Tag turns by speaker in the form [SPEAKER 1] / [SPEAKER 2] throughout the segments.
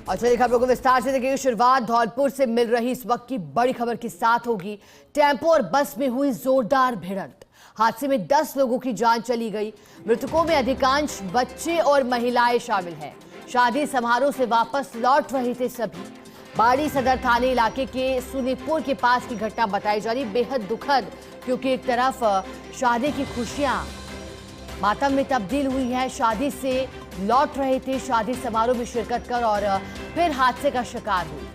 [SPEAKER 1] और चलिए खबरों को विस्तार से देखेंगे। शुरुआत धौलपुर से मिल रही इस वक्त की बड़ी खबर के साथ होगी। टेम्पो और बस में हुई जोरदार भिड़ंत। हादसे में 10 लोगों की जान चली गई। मृतकों में अधिकांश बच्चे और महिलाएं शामिल हैं। शादी समारोह से वापस लौट रहे थे सभी। बाड़ी सदर थाने इलाके के सुनीपुर के पास की घटना बताई जा रही, बेहद दुखद, क्योंकि एक तरफ शादी की खुशियां मातम में तब्दील हुई है। शादी से लौट रहे थे, शादी समारोह में शिरकत कर और फिर हादसे का शिकार हुए।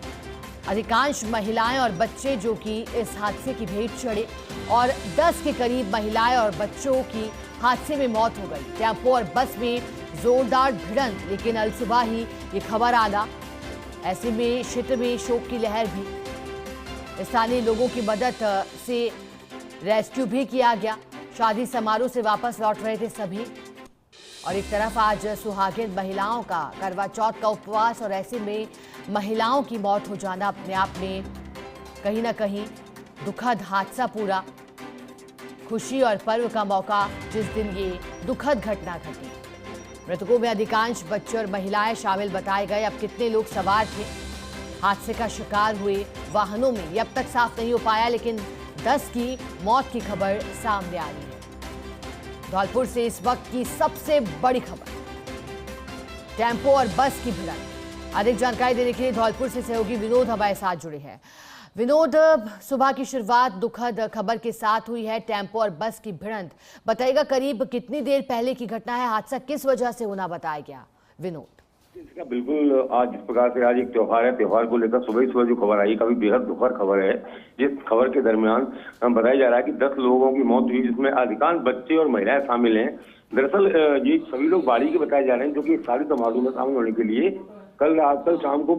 [SPEAKER 1] अधिकांश महिलाएं और बच्चे जो कि इस हादसे की भेंट चढ़े और 10 के करीब महिलाएं और बच्चों की हादसे में मौत हो गई। टेम्पो और बस में जोरदार भिड़ंत, लेकिन अलसुबह ही ये खबर आना, ऐसे में क्षेत्र में शोक की लहर भी। स्थानीय लोगों की मदद से रेस्क्यू भी किया गया। शादी समारोह से वापस लौट रहे थे सभी। और एक तरफ आज सुहागिन महिलाओं का करवा चौथ का उपवास, और ऐसे में महिलाओं की मौत हो जाना अपने आप में कहीं ना कहीं दुखद हादसा। पूरा खुशी और पर्व का मौका जिस दिन ये दुखद घटना घटी। मृतकों में अधिकांश बच्चे और महिलाएं शामिल बताए गए। अब कितने लोग सवार थे, हादसे का शिकार हुए वाहनों में, ये अब तक साफ नहीं हो पाया, लेकिन 10 की मौत की खबर सामने आ रही है। धौलपुर से इस वक्त की सबसे बड़ी खबर, टेम्पो और बस की भिड़ंत। अधिक जानकारी देने के लिए धौलपुर से सहयोगी विनोद हमारे साथ जुड़े हैं। विनोद, सुबह की शुरुआत दुखद खबर के साथ हुई है, टेम्पो और बस की भिड़ंत। बताइएगा करीब कितनी देर पहले की घटना है, हादसा किस वजह से होना बताया गया? विनोद।
[SPEAKER 2] इसका बिल्कुल आज जिस प्रकार से आज एक त्योहार है, त्योहार को लेकर सुबह जो खबर आई, काफी बेहद दुखद खबर है। जिस खबर के दरमियान बताया जा रहा है कि 10 लोगों की मौत हुई, जिसमें अधिकांश बच्चे और महिलाएं शामिल हैं। दरअसल ये सभी लोग बाड़ी के बताए जा रहे हैं, जो कि शादी समारोह में शामिल होने के लिए कल शाम को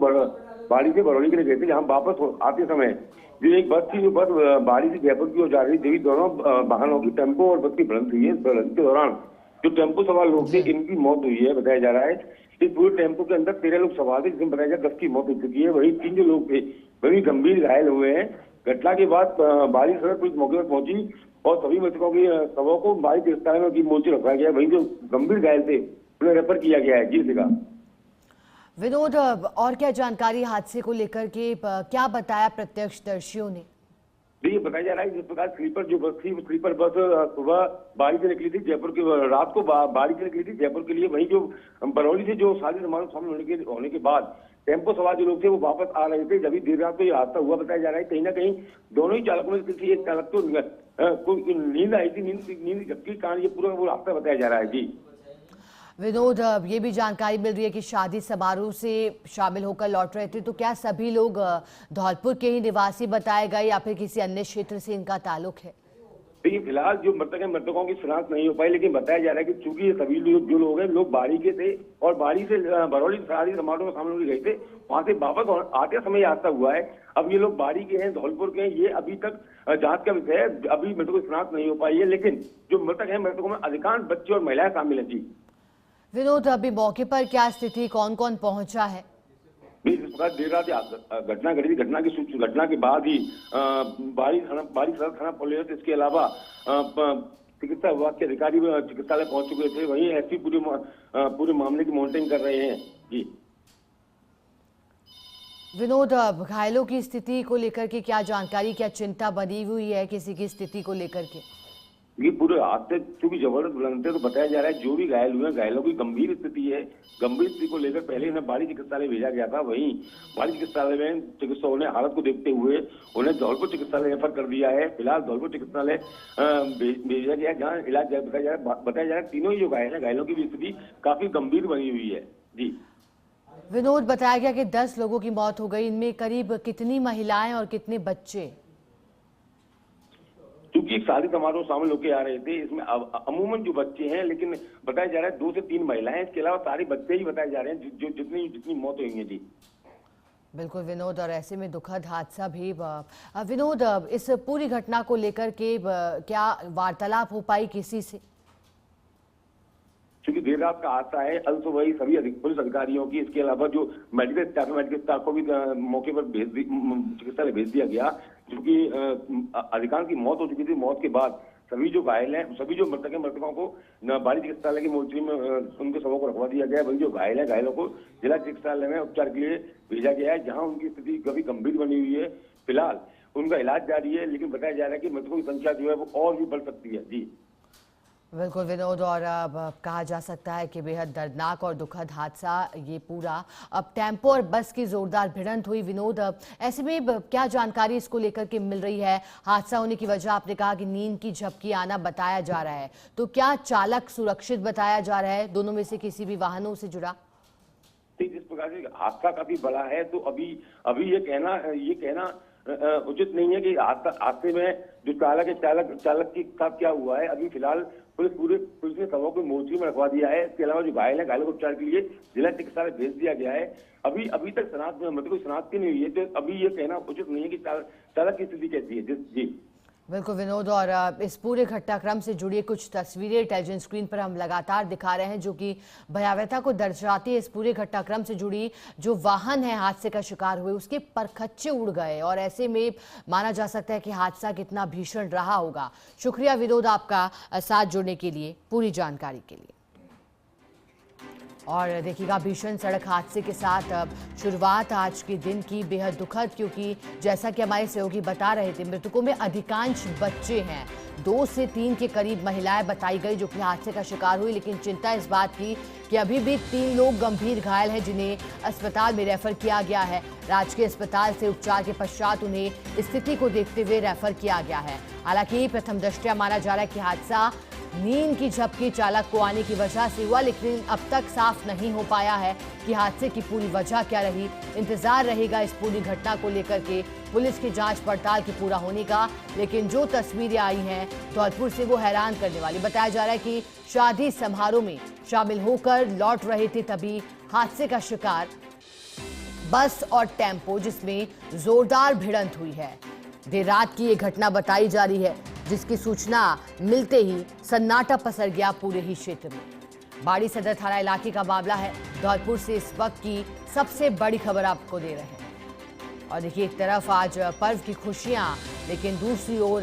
[SPEAKER 2] बाड़ी से बरौनी के लिए गए थे। जहाँ वापस आते समय जो एक बस थी, जो बस बाड़ी से जयपुर की ओर जा रही थी, दोनों वाहनों की, टेम्पो और बस की भिड़ंत हुई है। भिड़ंत के दौरान जो टेम्पो सवार लोग थे, इनकी मौत हुई है। बताया जा रहा है इस पूरे टेम्पो के अंदर 13 लोग सवार थे, जिसमें बताया जाए 10 की मौत हो चुकी है। वही 3 जो लोग थे वही गंभीर घायल हुए हैं। घटना के बाद बाड़ी सदर पुलिस मौके पर पहुंची और सभी मृतकों की शवों को बाड़ी के अस्पताल में मोर्चे रखवाया गया। वहीं जो गंभीर घायल थे उन्हें रेफर किया गया है। जी सिका
[SPEAKER 1] विनोद, और क्या जानकारी हादसे को लेकर के, क्या बताया प्रत्यक्षदर्शियों ने?
[SPEAKER 2] ये बताया जा रहा है जिस प्रकार स्लीपर जो बस थी, स्लीपर बस सुबह बाड़ी से निकली थी जयपुर के, रात को बाड़ी से निकली थी जयपुर के लिए। वहीं जो बरौनी से जो शादी समारोह शामिल होने के बाद टेम्पो सवार जो लोग थे वो वापस आ रहे थे। जब देर रात को ये हादसा हुआ। बताया जा रहा है कहीं ना कहीं दोनों ही चालकों में किसी एक चालक को नींद आई थी, नींद झपकी के कारण ये पूरा वो हादसा बताया जा रहा है। जी
[SPEAKER 1] विनोद, ये भी जानकारी मिल रही है कि शादी समारोह से शामिल होकर लौट रहे थे, तो क्या सभी लोग धौलपुर के ही निवासी बताए गए या फिर किसी अन्य क्षेत्र से इनका ताल्लुक है?
[SPEAKER 2] देखिए फिलहाल जो मृतक है, मृतकों की शिनाख्त नहीं हो पाई, लेकिन बताया जा रहा है कि चूंकि ये सभी लोग जो लोग हैं, लोग बाड़ी के थे और बाड़ी से बरौली शादी समारोह में शामिल होकर गए थे। वहां से वापस आते समय हादसा हुआ है। अब ये लोग बाड़ी के हैं, धौलपुर के हैं, ये अभी तक जांच का विषय है। अभी मृतकों की शिनाख्त नहीं हो पाई है, लेकिन जो मृतक है, मृतकों में अधिकांश बच्चे और महिलाएं शामिल है। जी
[SPEAKER 1] विनोद, अभी मौके पर क्या स्थिति, कौन कौन पहुंचा है?
[SPEAKER 2] देर रात घटना घटी थी। घटना के बाद ही बाड़ी सदर थाना पुलिस, इसके अलावा चिकित्सा विभाग के अधिकारी चिकित्सालय पहुंच चुके थे। वहीं एसपी पूरे मामले की मॉनिटरिंग कर रहे हैं। जी विनोद,
[SPEAKER 1] घायलों की स्थिति को लेकर के क्या जानकारी, क्या चिंता बनी हुई है किसी की स्थिति को लेकर के?
[SPEAKER 2] ये पूरे हादसे चूंकि जबरदस्त बुलंद थे, तो बताया जा रहा है जो भी घायल हुए हैं, घायलों की गंभीर स्थिति है। गंभीर स्थिति को लेकर पहले उन्हें बाड़ी चिकित्सालय भेजा गया था। वहीं बाड़ी चिकित्सालय में चिकित्सकों ने हालत को देखते हुए उन्हें धौलपुर चिकित्सालय रेफर कर दिया है। फिलहाल धौलपुर चिकित्सालय भेजा गया, जहाँ इलाज बताया जा रहा है। तीनों ही जो घायल है, घायलों की भी स्थिति काफी गंभीर बनी हुई है। जी
[SPEAKER 1] विनोद, बताया गया कि 10 लोगों की मौत हो गई, इनमें करीब कितनी महिलाएं और कितने बच्चे?
[SPEAKER 2] क्योंकि एक शादी समारोह शामिल होकर आ रहे थे, इसमें अमूमन जो बच्चे हैं, लेकिन बताया जा रहा है 2 से 3 महिलाएं, इसके अलावा सारे बच्चे ही बताए जा रहे हैं जो जितनी मौत हुई है। जी
[SPEAKER 1] बिल्कुल विनोद, और ऐसे में दुखद हादसा भी। विनोद, इस पूरी घटना को लेकर के क्या वार्तालाप हो पाई किसी से?
[SPEAKER 2] क्योंकि देर रात का हादसा है, अल सुबह ही सभी पुलिस अधिकारियों की, इसके अलावा जो मेडिकल स्टाफ को भी मौके पर चिकित्सालय भेज दिया गया। क्योंकि अधिकांश की मौत हो चुकी थी। मौत के बाद सभी जो घायल हैं, सभी जो मृतक हैं, मृतकों को बाड़ी चिकित्सालय की मोर्चरी में उनके शवों को रखवा दिया गया है। वही जो घायल हैं, घायलों को जिला चिकित्सालय में उपचार के लिए भेजा गया है, जहां उनकी स्थिति काफी गंभीर बनी हुई है। फिलहाल उनका इलाज जारी है, लेकिन बताया जा रहा है कि मृतकों की संख्या जो है वो और भी बढ़ सकती है। जी
[SPEAKER 1] बिल्कुल विनोद, और अब कहा जा सकता है कि बेहद दर्दनाक और दुखद हादसा ये पूरा। अब टेम्पो और बस की जोरदार भिड़ंत हुई विनोद, ऐसे में क्या जानकारी इसको लेकर के मिल रही है? हादसा होने की वजह आपने कहा कि नींद की झपकी आना बताया जा रहा है, तो क्या चालक सुरक्षित बताया जा रहा है? दोनों में से किसी भी वाहनों से जुड़ा?
[SPEAKER 2] जिस प्रकार से हादसा काफी बड़ा है, तो अभी ये कहना उचित नहीं है कि हादसे में जो चालक के साथ क्या हुआ है। अभी फिलहाल पुलिस ने शवों को मोर्चरी में रखवा दिया है। इसके अलावा जो घायल है, घायलों को उपचार के लिए जिला चिकित्सालय भेज दिया गया है। अभी तक शनाख्त नहीं हुई है, तो अभी ये कहना उचित नहीं है कि चालक की स्थिति कैसी है। जी
[SPEAKER 1] बिल्कुल विनोद, और इस पूरे घटनाक्रम से जुड़ी कुछ तस्वीरें टेलीविजन स्क्रीन पर हम लगातार दिखा रहे हैं, जो कि भयावहता को दर्शाती है। इस पूरे घटनाक्रम से जुड़ी जो वाहन है हादसे का शिकार हुए, उसके परखच्चे उड़ गए, और ऐसे में माना जा सकता है कि हादसा कितना भीषण रहा होगा। शुक्रिया विनोद आपका साथ जुड़ने के लिए, पूरी जानकारी के लिए। और देखिएगा, भीषण सड़क हादसे के साथ अब शुरुआत आज के दिन की बेहद दुखद, क्योंकि जैसा कि हमारे सहयोगी बता रहे थे, मृतकों में अधिकांश बच्चे हैं। 2 से 3 के करीब महिलाएं बताई गई जो कि हादसे का शिकार हुई, लेकिन चिंता इस बात की कि अभी भी 3 लोग गंभीर घायल हैं, जिन्हें अस्पताल में रेफर किया गया है। राजकीय अस्पताल से उपचार के पश्चात उन्हें स्थिति को देखते हुए रेफर किया गया है। हालांकि प्रथम दृष्टया माना जा रहा है कि हादसा नींद की झपकी चालक को आने की वजह से हुआ, लेकिन अब तक साफ नहीं हो पाया है कि हादसे की पूरी वजह क्या रही। इंतजार रहेगा इस पूरी घटना को लेकर के पुलिस की जांच पड़ताल के पूरा होने का, लेकिन जो तस्वीरें आई हैं धौलपुर से वो हैरान करने वाली। बताया जा रहा है कि शादी समारोह में शामिल होकर लौट रहे थे, तभी हादसे का शिकार बस और टेम्पो, जिसमें जोरदार भिड़ंत हुई है। देर रात की ये घटना बताई जा रही है, जिसकी सूचना मिलते ही सन्नाटा पसर गया पूरे ही क्षेत्र में। बाड़ी सदर थाना इलाके का मामला है। धौलपुर से इस वक्त की सबसे बड़ी खबर आपको दे रहे हैं। और देखिए, एक तरफ आज पर्व की खुशियां, लेकिन दूसरी ओर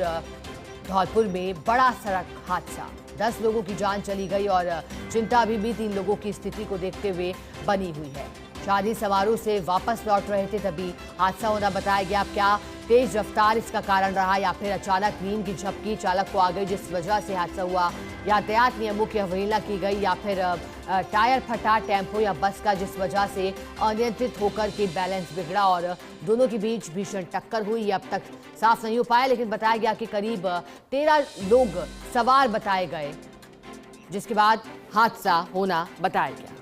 [SPEAKER 1] धौलपुर में बड़ा सड़क हादसा, 10 लोगों की जान चली गई, और चिंता अभी भी 3 लोगों की स्थिति को देखते हुए बनी हुई है। शादी समारोह से वापस लौट रहे थे, तभी हादसा होना बताया गया। अब क्या तेज रफ्तार इसका कारण रहा, या फिर अचानक नींद की झपकी चालक को आ गई जिस वजह से हादसा हुआ, यातायात नियमों की अवहेलना की गई, या फिर टायर फटा टेम्पो या बस का जिस वजह से अनियंत्रित होकर के बैलेंस बिगड़ा और दोनों के बीच भीषण टक्कर हुई, ये अब तक साफ नहीं हो पाया। लेकिन बताया गया कि करीब 13 लोग सवार बताए गए, जिसके बाद हादसा होना बताया गया।